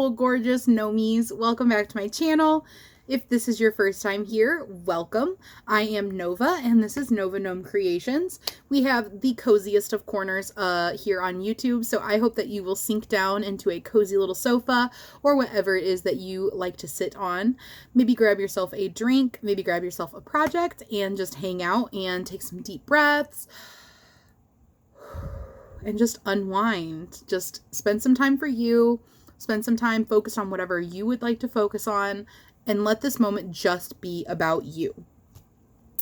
beautiful, gorgeous Nomies. Welcome back to my channel. If this is your first time here, welcome. I am Nova, and this is Nova Gnome Creations. We have the coziest of corners here on YouTube, so I hope that you will sink down into a cozy little sofa or whatever it is that you like to sit on. Maybe grab yourself a drink, maybe grab yourself a project, and just hang out and take some deep breaths. And just unwind. Just spend some time for you. Spend some time focused on whatever you would like to focus on. And let this moment just be about you.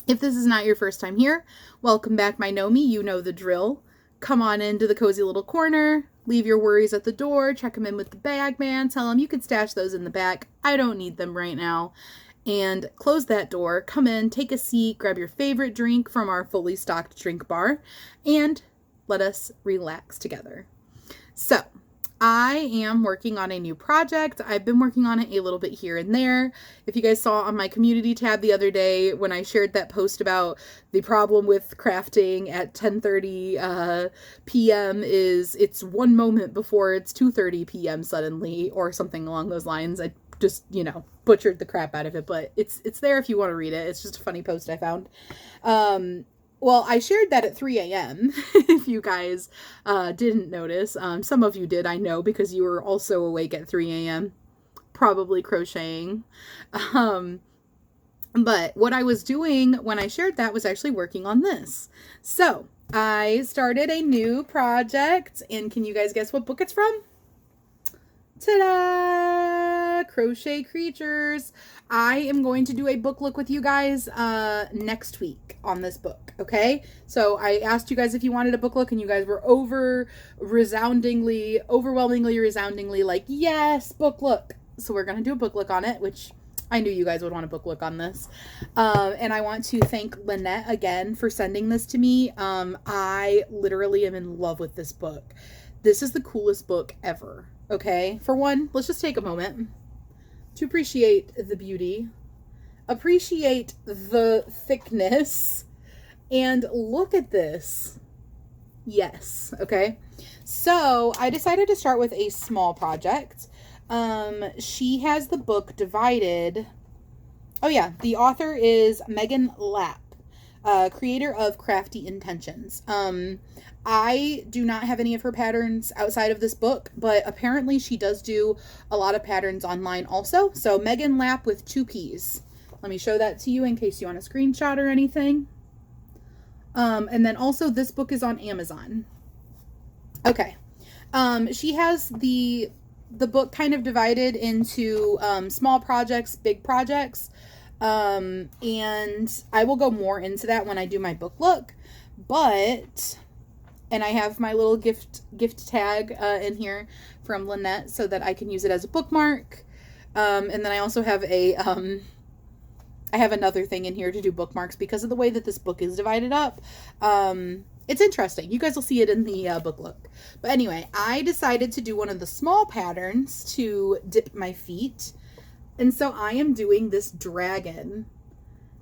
If this is not your first time here, welcome back, my Nomi. You know the drill. Come on into the cozy little corner. Leave your worries at the door. Check them in with the bag man. Tell him you can stash those in the back. I don't need them right now. And close that door. Come in, take a seat, grab your favorite drink from our fully stocked drink bar, and let us relax together. So, I am working on a new project. I've been working on it a little bit here and there. If you guys saw on my community tab the other day when I shared that post about the problem with crafting at 10:30 p.m. is it's one moment before it's 2:30 p.m. suddenly, or something along those lines. I just, butchered the crap out of it, but it's there if you want to read it. It's just a funny post I found. Well, I shared that at 3 a.m. if you guys didn't notice. Some of you did, I know, because you were also awake at 3 a.m. probably crocheting. But what I was doing when I shared that was actually working on this. So I started a new project, and can you guys guess what book it's from? Ta-da! Crochet Creatures. I am going to do a book look with you guys next week on this book, okay? So I asked you guys if you wanted a book look, and you guys were overwhelmingly like, yes, book look. So we're going to do a book look on it, which I knew you guys would want a book look on this. And I want to thank Lynette again for sending this to me. I literally am in love with this book. This is the coolest book ever. Okay, for one, let's just take a moment to appreciate the beauty, appreciate the thickness, and look at this. Yes, okay. So I decided to start with a small project. She has the book divided. Oh yeah, the author is Megan Lapp, creator of Crafty Intentions. I do not have any of her patterns outside of this book, but apparently she does do a lot of patterns online also. So Megan Lapp with 2 P's. Let me show that to you in case you want a screenshot or anything. And then also this book is on Amazon. Okay. She has the book kind of divided into small projects, big projects. And I will go more into that when I do my book look, and I have my little gift tag in here from Lynette so that I can use it as a bookmark. And then I also have I have another thing in here to do bookmarks because of the way that this book is divided up. It's interesting. You guys will see it in the book look. But anyway, I decided to do one of the small patterns to dip my feet. And so I am doing this dragon.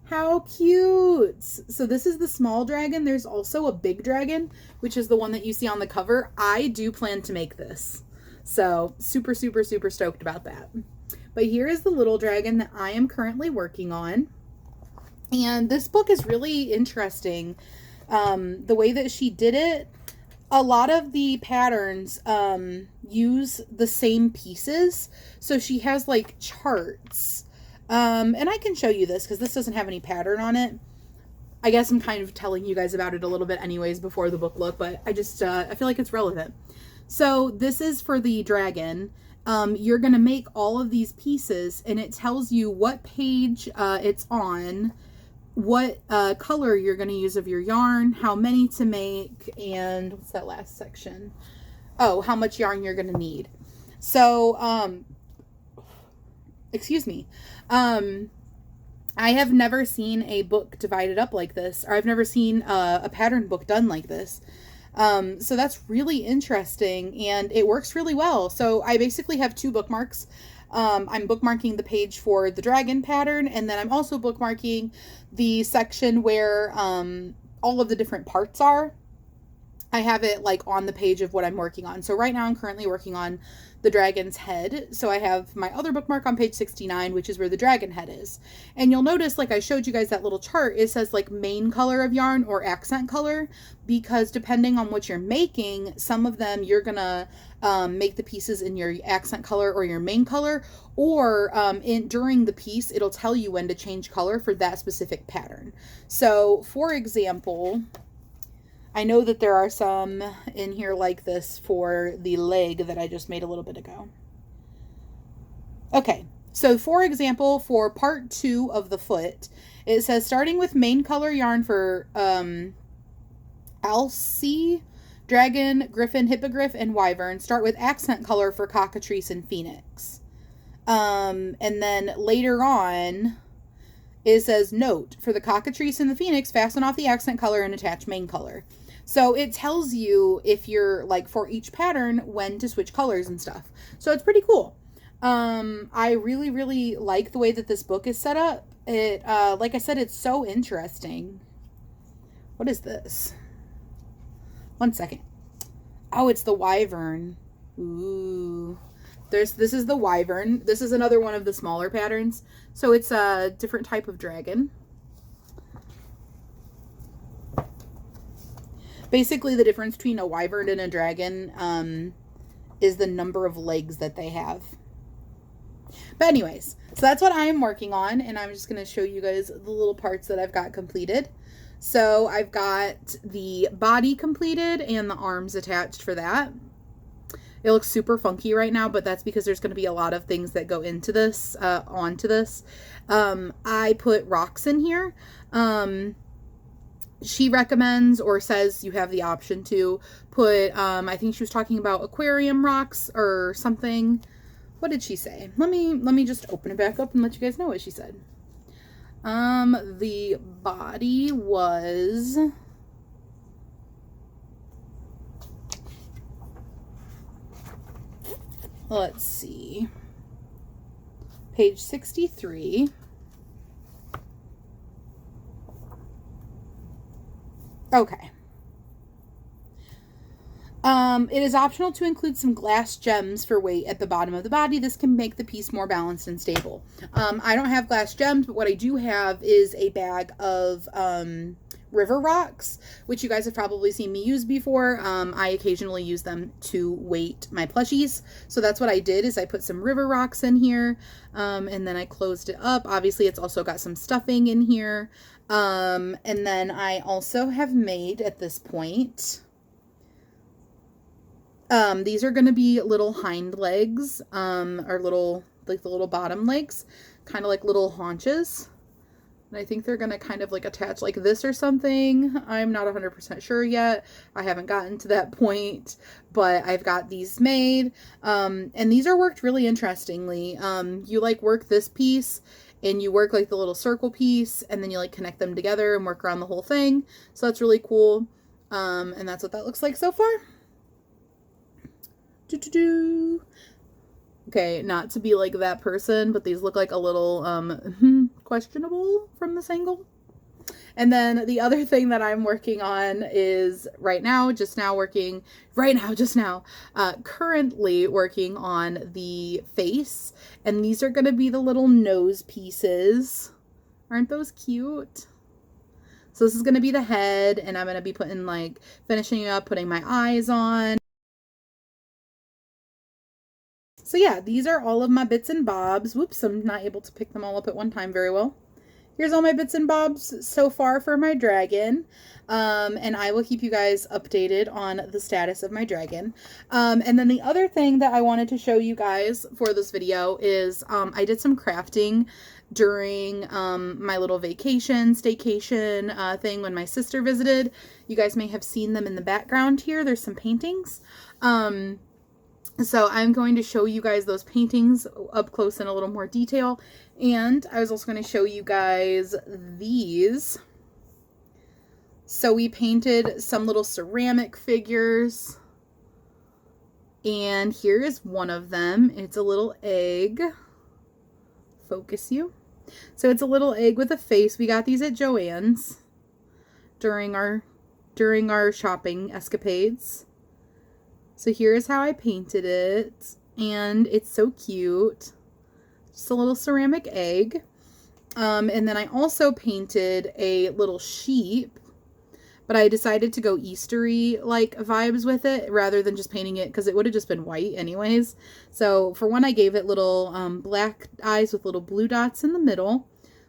How cute! So this is the small dragon. There's also a big dragon, which is the one that you see on the cover. I do plan to make this. So super, super, super stoked about that. But here is the little dragon that I am currently working on. And this book is really interesting. The way that she did it, a lot of the patterns use the same pieces. So she has like charts. And I can show you this because this doesn't have any pattern on it. I guess I'm kind of telling you guys about it a little bit anyways before the book look, but I just, I feel like it's relevant. So this is for the dragon. You're going to make all of these pieces, and it tells you what page it's on, what color you're going to use of your yarn, how many to make, and what's that last section? Oh, how much yarn you're going to need. So, excuse me. I have never seen a book divided up like this, or I've never seen a pattern book done like this. So that's really interesting, and it works really well. So I basically have 2 bookmarks. I'm bookmarking the page for the dragon pattern, and then I'm also bookmarking the section where all of the different parts are. I have it like on the page of what I'm working on. So right now I'm currently working on the dragon's head. So I have my other bookmark on page 69, which is where the dragon head is. And you'll notice, like I showed you guys that little chart, it says like main color of yarn or accent color, because depending on what you're making, some of them you're gonna make the pieces in your accent color or your main color, or during the piece it'll tell you when to change color for that specific pattern. So for example, I know that there are some in here like this for the leg that I just made a little bit ago. Okay, so for example, for part 2 of the foot, it says starting with main color yarn for Alcee, Dragon, Griffin, Hippogriff, and Wyvern. Start with accent color for Cockatrice and Phoenix. And then later on, it says note, for the Cockatrice and the Phoenix, fasten off the accent color and attach main color. So it tells you, if you're like for each pattern, when to switch colors and stuff. So it's pretty cool. I really, really like the way that this book is set up. It, like I said, it's so interesting. What is this? One second. Oh, it's the Wyvern. Ooh. This is the Wyvern. This is another one of the smaller patterns. So it's a different type of dragon. Basically, the difference between a wyvern and a dragon is the number of legs that they have. But anyways, so that's what I am working on, and I'm just going to show you guys the little parts that I've got completed. So I've got the body completed and the arms attached for that. It looks super funky right now, but that's because there's going to be a lot of things that go into this, onto this. I put rocks in here. She recommends or says you have the option to put, I think she was talking about aquarium rocks or something. What did she say? Let me just open it back up and let you guys know what she said. The body was, let's see, page 63. Okay. It is optional to include some glass gems for weight at the bottom of the body. This can make the piece more balanced and stable. I don't have glass gems, but what I do have is a bag of river rocks, which you guys have probably seen me use before. I occasionally use them to weight my plushies. So that's what I did, is I put some river rocks in here, and then I closed it up. Obviously, it's also got some stuffing in here. And then I also have made, at this point, these are going to be little hind legs, or little, like the little bottom legs, kind of like little haunches. And I think they're going to kind of like attach like this or something. I'm not 100% sure yet. I haven't gotten to that point, but I've got these made. And these are worked really interestingly. You like work this piece and you work like the little circle piece, and then you like connect them together and work around the whole thing. So that's really cool. And that's what that looks like so far. Okay, not to be like that person, but these look like a little questionable from this angle. And then the other thing that I'm working on is currently working on the face. And these are going to be the little nose pieces. Aren't those cute? So this is going to be the head, and I'm going to be finishing up, putting my eyes on. So yeah, these are all of my bits and bobs. Whoops, I'm not able to pick them all up at one time very well. Here's all my bits and bobs so far for my dragon. And I will keep you guys updated on the status of my dragon. And then the other thing that I wanted to show you guys for this video is I did some crafting during my little staycation thing when my sister visited. You guys may have seen them in the background here. There's some paintings. So I'm going to show you guys those paintings up close in a little more detail. And I was also going to show you guys these. So we painted some little ceramic figures. And here is one of them. It's a little egg. Focus you. So it's a little egg with a face. We got these at Joann's during our during our shopping escapades. So here is how I painted it, and it's so cute. Just a little ceramic egg. And then I also painted a little sheep, but I decided to go Eastery like vibes with it rather than just painting it because it would have just been white anyways. So for one, I gave it little black eyes with little blue dots in the middle,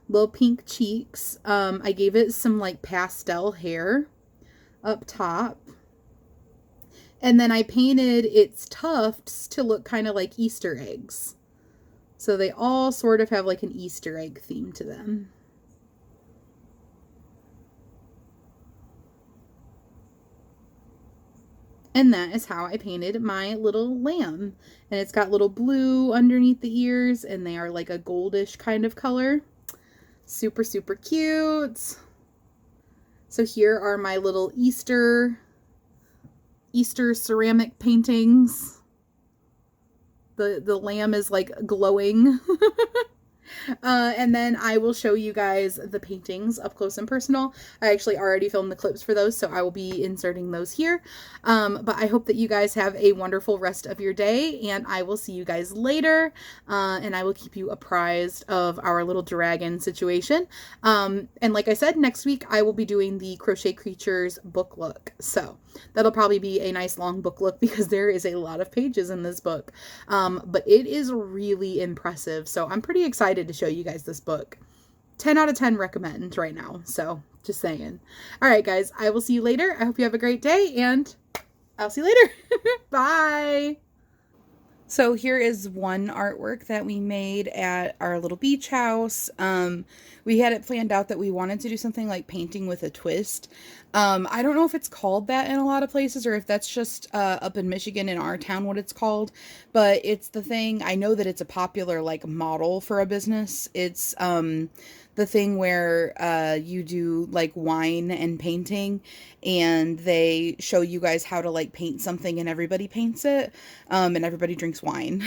little pink cheeks. I gave it some like pastel hair up top. And then I painted its tufts to look kind of like Easter eggs. So they all sort of have like an Easter egg theme to them. And that is how I painted my little lamb. And it's got little blue underneath the ears, and they are like a goldish kind of color. Super, super cute. So here are my little Easter ceramic paintings. The lamb is like glowing. And then I will show you guys the paintings up close and personal. I actually already filmed the clips for those, so I will be inserting those here. But I hope that you guys have a wonderful rest of your day, and I will see you guys later. And I will keep you apprised of our little dragon situation. And like I said, next week I will be doing the Crochet Creatures book look. So that'll probably be a nice long book look because there is a lot of pages in this book. But it is really impressive. So I'm pretty excited to show you guys this book. 10 out of 10 recommend right now. So just saying. All right, guys, I will see you later. I hope you have a great day, and I'll see you later. Bye. So here is one artwork that we made at our little beach house. We had it planned out that we wanted to do something like painting with a twist. I don't know if it's called that in a lot of places or if that's just up in Michigan in our town what it's called, but it's the thing. I know that it's a popular like model for a business. It's the thing where you do like wine and painting, and they show you guys how to like paint something and everybody paints it, and everybody drinks wine.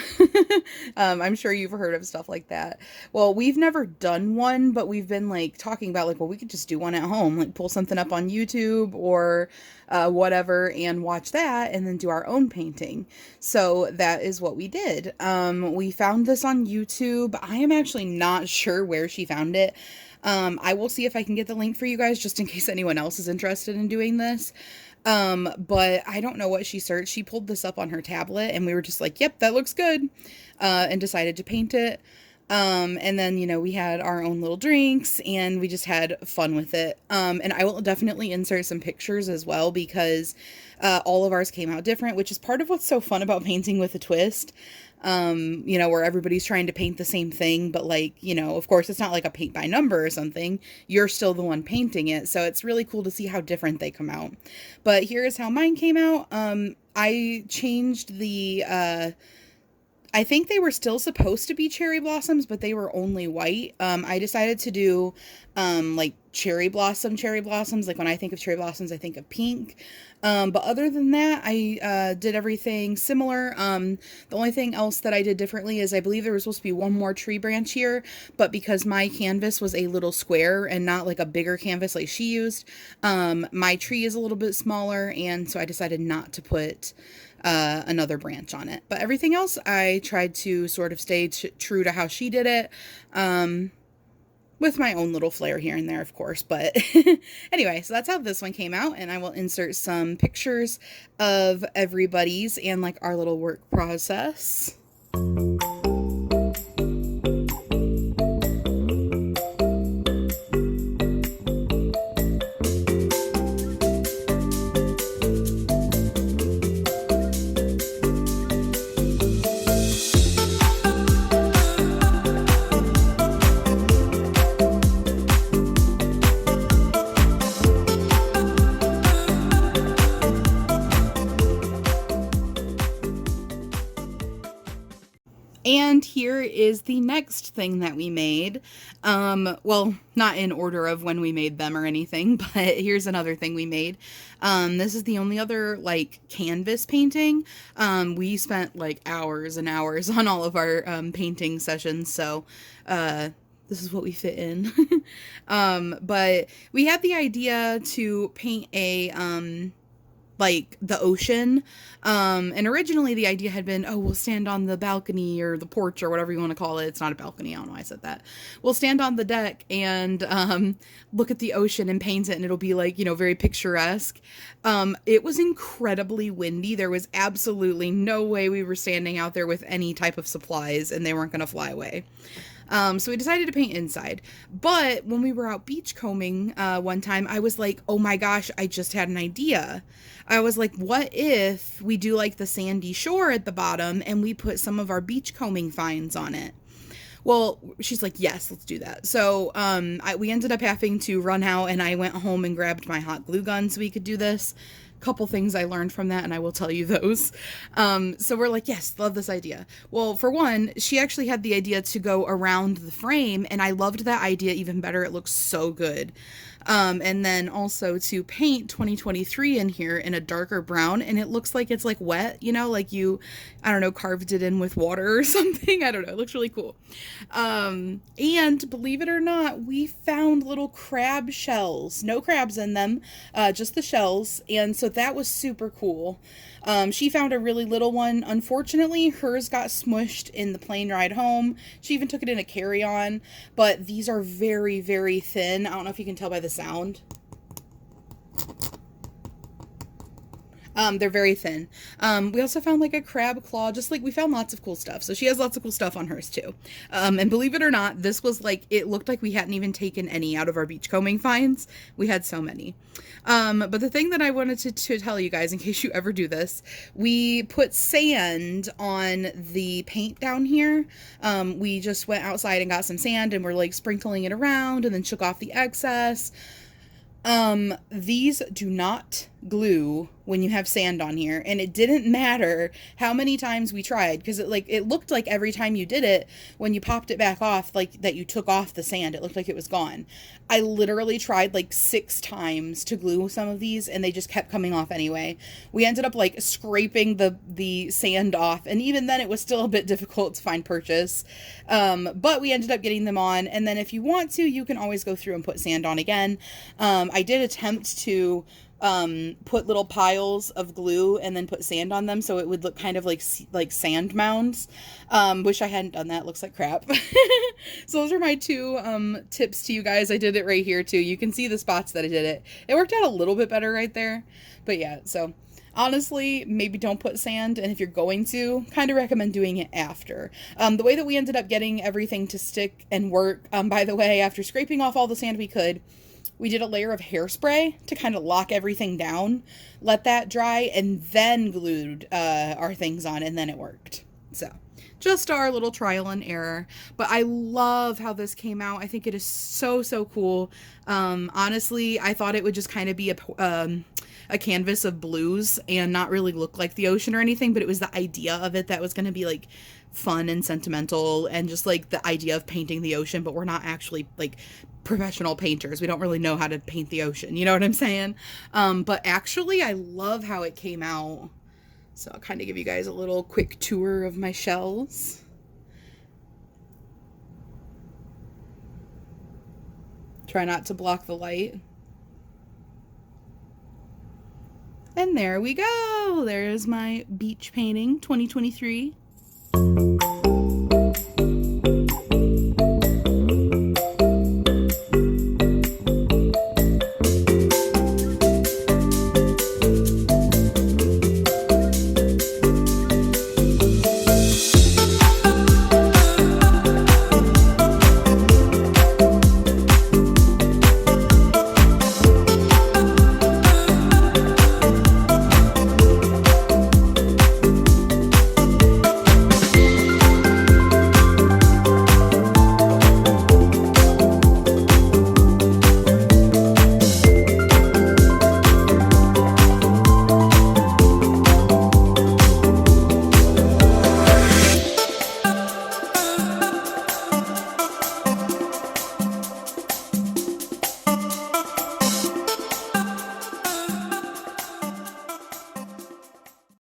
I'm sure you've heard of stuff like that. Well, we've never done one, but we've been like talking about like, well, we could just do one at home, like pull something up on YouTube or whatever and watch that and then do our own painting. So that is what we did. We found this on YouTube. I am actually not sure where she found it. I will see if I can get the link for you guys just in case anyone else is interested in doing this. But I don't know what she searched. She pulled this up on her tablet and we were just like, yep, that looks good. And decided to paint it. And then, you know, we had our own little drinks and we just had fun with it. And I will definitely insert some pictures as well because, all of ours came out different, which is part of what's so fun about painting with a twist. You know, where everybody's trying to paint the same thing, but like, you know, of course it's not like a paint by number or something. You're still the one painting it. So it's really cool to see how different they come out. But here's how mine came out. I changed the, I think they were still supposed to be cherry blossoms, but they were only white. I decided to do, like cherry blossoms. Like when I think of cherry blossoms, I think of pink. But other than that, I, did everything similar. The only thing else that I did differently is I believe there was supposed to be one more tree branch here, but because my canvas was a little square and not like a bigger canvas like she used, my tree is a little bit smaller. And so I decided not to put another branch on it. But everything else, I tried to sort of stay true to how she did it, with my own little flair here and there, of course. But anyway, so that's how this one came out, and I will insert some pictures of everybody's and like our little work process. And here is the next thing that we made. Well, not in order of when we made them or anything, but here's another thing we made. This is the only other like canvas painting. We spent like hours and hours on all of our painting sessions, so this is what we fit in. But we had the idea to paint a, like the ocean. And originally the idea had been, oh, we'll stand on the balcony or the porch or whatever you want to call it. It's not a balcony. I don't know why I said that. We'll stand on the deck and look at the ocean and paint it, and it'll be like, you know, very picturesque. It was incredibly windy. There was absolutely no way we were standing out there with any type of supplies and they weren't going to fly away. So we decided to paint inside. But when we were out beachcombing one time, I was like, oh my gosh, I just had an idea. I was like, what if we do like the sandy shore at the bottom and we put some of our beachcombing finds on it? Well, she's like, yes, let's do that. So we ended up having to run out, and I went home and grabbed my hot glue gun so we could do this. Couple things I learned from that, and I will tell you those. So we're like, yes, love this idea. Well, for one, she actually had the idea to go around the frame, and I loved that idea even better. It looks so good. And then also to paint 2023 in here in a darker brown, and it looks like it's like wet, you know, like you, I don't know, carved it in with water or something. I don't know. It looks really cool. And believe it or not, we found little crab shells, no crabs in them, just the shells. And so that was super cool. She found a really little one. Unfortunately, hers got smushed in the plane ride home. She even took it in a carry-on, but these are very, very thin. I don't know if you can tell by the sound. They're very thin. We also found like a crab claw, just like we found lots of cool stuff. So she has lots of cool stuff on hers too. And believe it or not, this was like, it looked like we hadn't even taken any out of our beachcombing finds. We had so many. But the thing that I wanted to tell you guys, in case you ever do this, we put sand on the paint down here. We just went outside and got some sand and we're like sprinkling it around and then shook off the excess. These do not glue when you have sand on here, and it didn't matter how many times we tried, because it looked like every time you did it, when you popped it back off, like that you took off the sand, it looked like it was gone. I literally tried like 6 times to glue some of these and they just kept coming off anyway. We ended up like scraping the sand off, and even then it was still a bit difficult to find purchase. But we ended up getting them on, and then if you want to, you can always go through and put sand on again. I did attempt to put little piles of glue and then put sand on them so it would look kind of like sand mounds. Wish I hadn't done that. Looks like crap. So those are my 2 tips to you guys. I did it right here too. You can see the spots that I did it. It worked out a little bit better right there. But yeah, so honestly, maybe don't put sand, and if you're going to, kind of recommend doing it after. The way that we ended up getting everything to stick and work, by the way, after scraping off all the sand we could, we did a layer of hairspray to kind of lock everything down, let that dry, and then glued our things on, and then it worked. So just our little trial and error. But I love how this came out. I think it is so, so cool. Honestly, I thought it would just kind of be a canvas of blues and not really look like the ocean or anything, but it was the idea of it that was going to be like fun and sentimental, and just like the idea of painting the ocean, but we're not actually like professional painters. We don't really know how to paint the ocean. You know what I'm saying? But actually, I love how it came out. So I'll kind of give you guys a little quick tour of my shells. Try not to block the light. And there we go. There's my beach painting 2023.